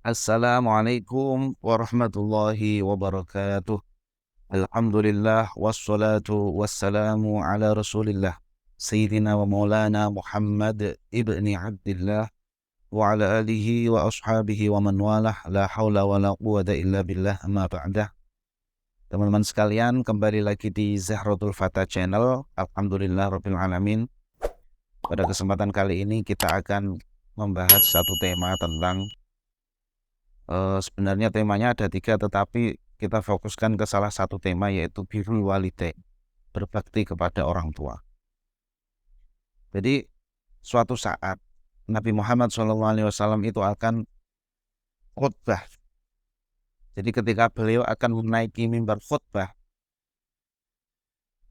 Assalamualaikum warahmatullahi wabarakatuh. Alhamdulillah wassalatu wassalamu ala Rasulillah Sayyidina wa Maulana Muhammad ibni Abdillah wa ala alihi wa ashabihi wa man walah, la hawla wa la quwwata illa billah, amma ba'dah. Teman-teman sekalian, kembali lagi di Zahratul Fatah Channel. Alhamdulillah Rabbil Alamin. Pada kesempatan kali ini kita akan membahas satu tema tentang sebenarnya temanya ada 3, tetapi kita fokuskan ke salah satu tema, yaitu birrul walidain, berbakti kepada orang tua. Jadi suatu saat Nabi Muhammad SAW itu akan khutbah. Jadi ketika beliau akan menaiki mimbar khutbah,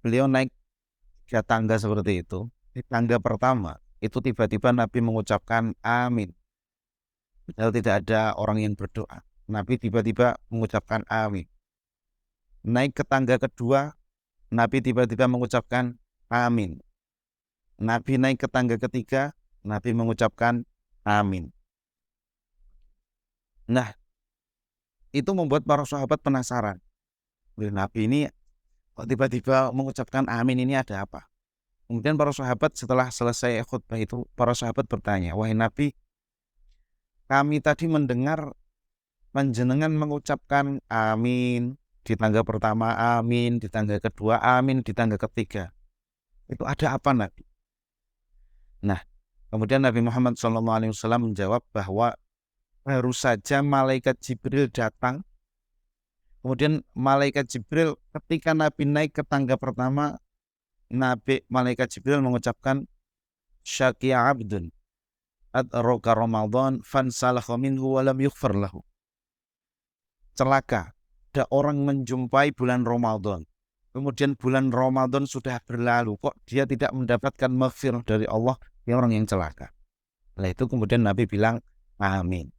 beliau naik 3 tangga seperti itu. Di tangga pertama itu tiba-tiba Nabi mengucapkan amin. Padahal tidak ada orang yang berdoa. Nabi tiba-tiba mengucapkan amin. Naik ke tangga kedua, Nabi tiba-tiba mengucapkan amin. Nabi naik ke tangga ketiga, Nabi mengucapkan amin. Nah, itu membuat para sahabat penasaran. Nabi ini kok tiba-tiba mengucapkan amin, ini ada apa? Kemudian para sahabat setelah selesai khutbah itu, para sahabat bertanya, wahai Nabi, kami tadi mendengar panjenengan mengucapkan amin di tangga pertama, amin di tangga kedua, amin di tangga ketiga. Itu ada apa, Nabi? Nah, kemudian Nabi Muhammad SAW menjawab bahwa baru saja malaikat Jibril datang. Kemudian malaikat Jibril ketika Nabi naik ke tangga pertama, malaikat Jibril mengucapkan syaqiya abdun adraka Ramadan fansalakha minhu walam yughfar lahu. Celaka, ada orang menjumpai bulan Ramadan, kemudian bulan Ramadan sudah berlalu, kok dia tidak mendapatkan maghfirah dari Allah, dia orang yang celaka. Nah itu kemudian Nabi bilang amin.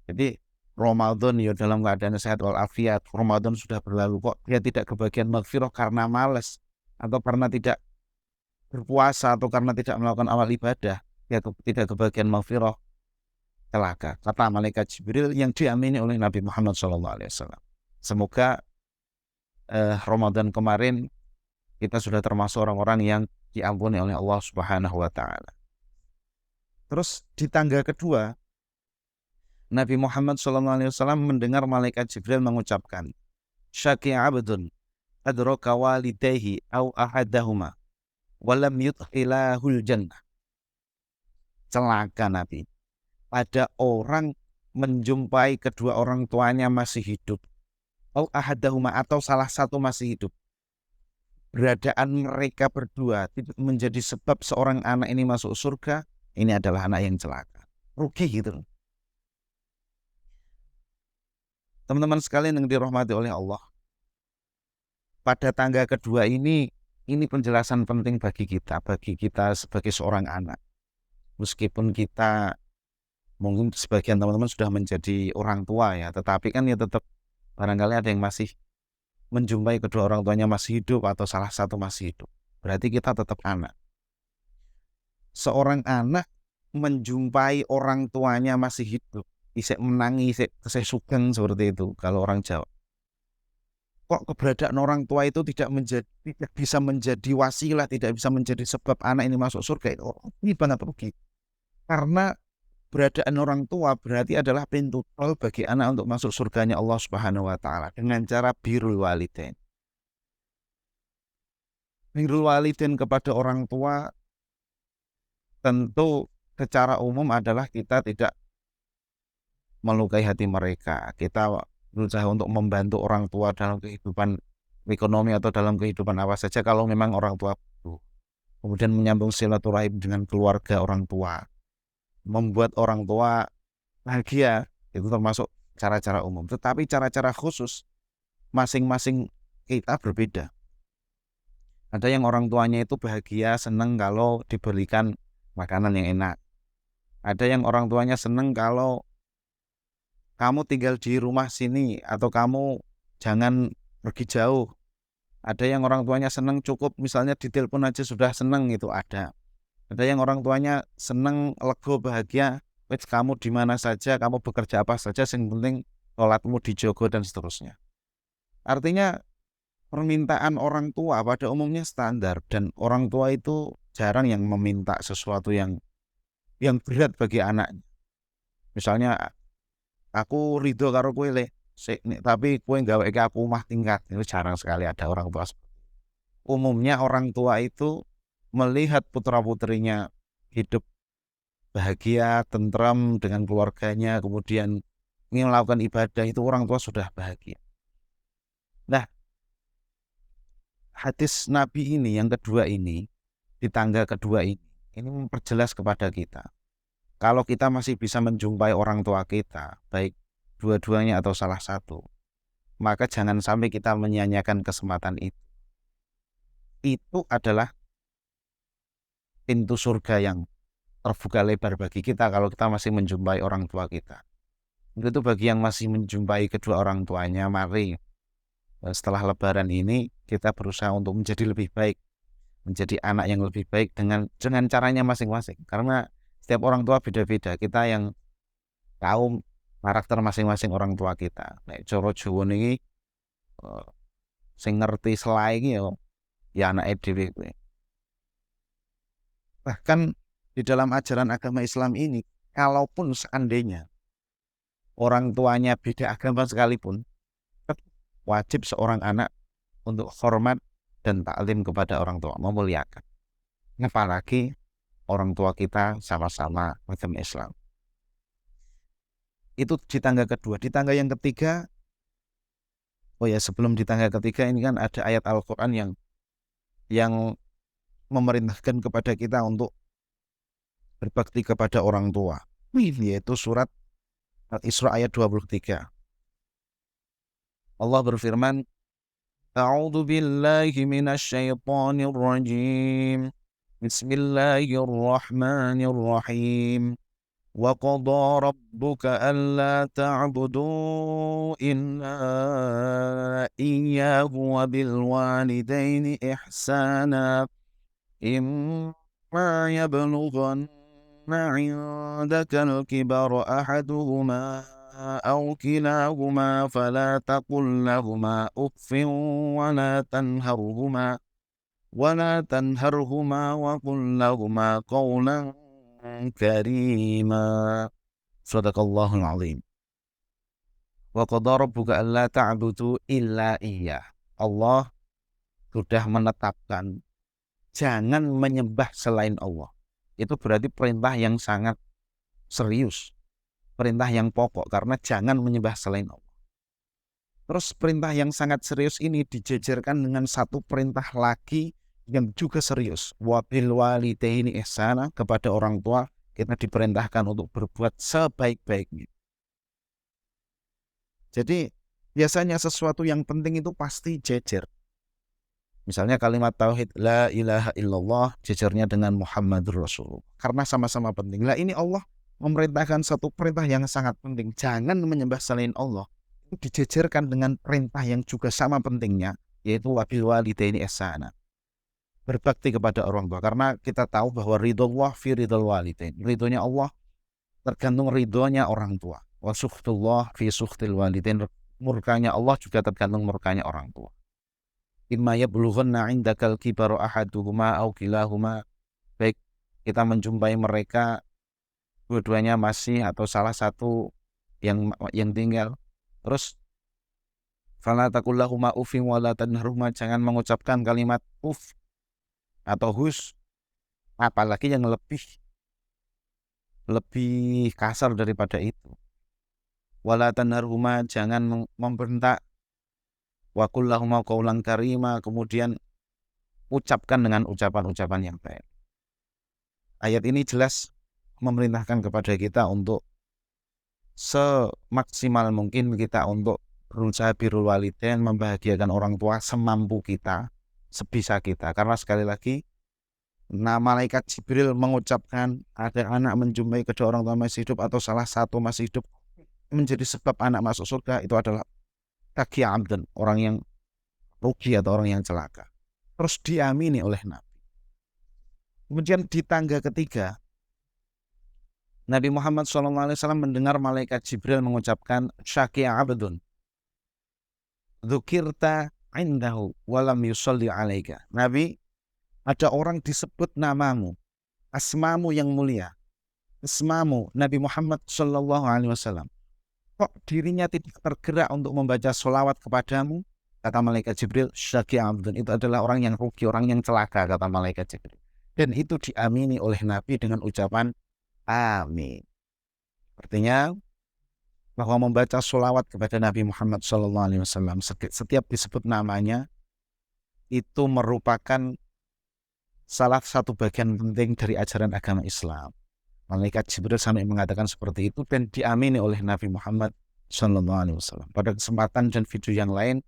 Jadi Ramadan ya dalam keadaan sehat walafiat, Ramadan sudah berlalu, kok dia tidak kebagian maghfirah karena malas, atau karena tidak berpuasa, atau karena tidak melakukan amal ibadah, dia tidak kebagian maghfirah, celaka. Kata malaikat Jibril yang diamini oleh Nabi Muhammad SAW. Semoga Ramadan kemarin kita sudah termasuk orang-orang yang diampuni oleh Allah Subhanahu wa Ta'ala. Terus di tangga kedua, Nabi Muhammad SAW mendengar malaikat Jibril mengucapkan, syaki abdun adraka walidayhi au ahadahuma walam yudkhilahul jannah. Celaka Nabi, ada orang menjumpai kedua orang tuanya masih hidup, au ahadahuma, atau salah satu masih hidup. Beradaan mereka berdua tidak menjadi sebab seorang anak ini masuk surga, ini adalah anak yang celaka. Rugi gitu. Teman-teman sekalian yang dirahmati oleh Allah, pada tangga kedua ini penjelasan penting bagi kita sebagai seorang anak. Meskipun kita mungkin sebagian teman-teman sudah menjadi orang tua ya, tetapi kan ya tetap barangkali ada yang masih menjumpai kedua orang tuanya masih hidup atau salah satu masih hidup. Berarti kita tetap anak. Seorang anak menjumpai orang tuanya masih hidup, isek menangis, isek sugeng, seperti itu kalau orang Jawa. Kok keberadaan orang tua itu tidak bisa menjadi wasilah, tidak bisa menjadi sebab anak ini masuk surga, ini banget rugi. Karena beradaan orang tua berarti adalah pintu tol bagi anak untuk masuk surganya Allah Subhanahu wa Ta'ala dengan cara birrul walidain. Birrul walidain kepada orang tua tentu secara umum adalah kita tidak melukai hati mereka. Kita berusaha untuk membantu orang tua dalam kehidupan ekonomi atau dalam kehidupan apa saja kalau memang orang tua itu. Kemudian menyambung silaturahim dengan keluarga orang tua, membuat orang tua bahagia, itu termasuk cara-cara umum. Tetapi cara-cara khusus masing-masing kita berbeda. Ada yang orang tuanya itu bahagia, senang kalau diberikan makanan yang enak. Ada yang orang tuanya senang kalau kamu tinggal di rumah sini atau kamu jangan pergi jauh. Ada yang orang tuanya senang cukup misalnya ditelepon aja sudah senang, itu ada. Ada yang orang tuanya senang, lego, bahagia Wes kamu di mana saja, kamu bekerja apa saja, yang penting sholatmu dijogo dan seterusnya. Artinya permintaan orang tua pada umumnya standar dan orang tua itu jarang yang meminta sesuatu yang berat bagi anaknya. Misalnya aku ridho karo kowe le, tapi kowe gaweke aku omah tingkat. Itu jarang sekali ada orang tua. Umumnya orang tua itu melihat putra-putrinya hidup bahagia, tentram dengan keluarganya, kemudian ingin melakukan ibadah, itu orang tua sudah bahagia. Nah, hadis Nabi ini yang kedua ini, di tangga kedua ini memperjelas kepada kita. Kalau kita masih bisa menjumpai orang tua kita, baik dua-duanya atau salah satu, maka jangan sampai kita menyia-nyiakan kesempatan itu. Itu adalah pintu surga yang terbuka lebar bagi kita kalau kita masih menjumpai orang tua kita. Itu bagi yang masih menjumpai kedua orang tuanya, mari setelah lebaran ini kita berusaha untuk menjadi lebih baik, menjadi anak yang lebih baik dengan caranya masing-masing. Karena setiap orang tua beda-beda. Kita yang tahu karakter masing-masing orang tua kita. Nek coro Jawa niki sing ngerti selai iki ya anake dhewe kuwi. Bahkan di dalam ajaran agama Islam ini, kalaupun seandainya orang tuanya beda agama sekalipun, wajib seorang anak untuk hormat dan taklim kepada orang tua, memuliakan. Apalagi orang tua kita sama-sama agama Islam. Itu di tangga kedua. Di tangga yang ketiga, sebelum di tangga ketiga ini kan ada ayat Al-Quran yang memerintahkan kepada kita untuk berbakti kepada orang tua, yaitu surat Al-Isra ayat 23. Allah berfirman, A'udzu billahi minasyaitonir rajim. Bismillahirrahmanirrahim. Wa qada rabbuka alla ta'budu illa iyyahu wa bil walidaini ihsana. إما يبلغن عندك الكبر أحدهما أو كلاهما فلا تقل لهما أف ولا تنهرهما وقل لهما قولا كريما. صدق الله العظيم. وقضى ربك ألا تعبدوا إلا إياه. Allah sudah menetapkan jangan menyembah selain Allah. Itu berarti perintah yang sangat serius, perintah yang pokok, karena jangan menyembah selain Allah. Terus perintah yang sangat serius ini dijejerkan dengan satu perintah lagi yang juga serius. Wabil walidaini ihsana, kepada orang tua kita diperintahkan untuk berbuat sebaik-baiknya. Jadi biasanya sesuatu yang penting itu pasti jejer. Misalnya kalimat tauhid la ilaha illallah jejernya dengan Muhammadur Rasulullah, karena sama-sama penting. Lah ini Allah memerintahkan satu perintah yang sangat penting, jangan menyembah selain Allah. Itu dijejerkan dengan perintah yang juga sama pentingnya, yaitu wabil walidaini ihsana, berbakti kepada orang tua. Karena kita tahu bahwa ridhollah fi ridhol walidain, ridhonya Allah tergantung ridhonya orang tua. Wa sukhtullah fi sukhtil walidain, murkanya Allah juga tergantung murkanya orang tua. Imma yablughanna 'indakal kibaru ahaduhuma aw kilahuma, baik kita menjumpai mereka dua-duanya masih atau salah satu yang tinggal. Terus fala taqul lahuma uffin wa la tanharhuma, jangan mengucapkan kalimat uff atau hus, apalagi yang lebih kasar daripada itu. Wala tanharhuma, jangan membentak. Wa qul lahuma qaulan karima, kemudian ucapkan dengan ucapan-ucapan yang baik. Ayat ini jelas memerintahkan kepada kita untuk semaksimal mungkin kita untuk berusaha birrul walidain, membahagiakan orang tua semampu kita, sebisa kita. Karena sekali lagi, malaikat Jibril mengucapkan ada anak menjumpai kedua orang tua masih hidup atau salah satu masih hidup menjadi sebab anak masuk surga, itu adalah kaki abdan, orang yang rugi atau orang yang celaka. Terus diamini oleh Nabi. Kemudian di tangga ketiga, Nabi Muhammad SAW mendengar malaikat Jibril mengucapkan, Syaki'a abdun, dzukirta indahu walam yusalli alaika. Nabi, ada orang disebut namamu, asmamu yang mulia, asmamu Nabi Muhammad SAW. Kok dirinya tidak tergerak untuk membaca sholawat kepadamu? Kata malaikat Jibril, Syaki'a abdun, itu adalah orang yang rugi, orang yang celaka, kata malaikat Jibril. Dan itu diamini oleh Nabi dengan ucapan amin. Artinya bahwa membaca sholawat kepada Nabi Muhammad SAW setiap disebut namanya itu merupakan salah satu bagian penting dari ajaran agama Islam. Malaikat Jibril sampai mengatakan seperti itu dan diamini oleh Nabi Muhammad SAW. Pada kesempatan dan video yang lain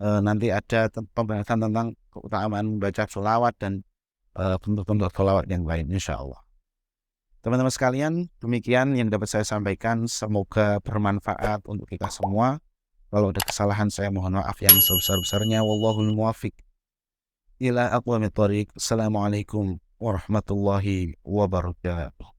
nanti ada pembahasan tentang keutamaan membaca sholawat dan bentuk-bentuk sholawat yang lain, insya Allah. Teman-teman sekalian, demikian yang dapat saya sampaikan. Semoga bermanfaat untuk kita semua. Kalau ada kesalahan saya mohon maaf yang sebesar-besarnya. Wallahul muwaffiq ila aqwamit thoriq. Assalamualaikum warahmatullahi wabarakatuh.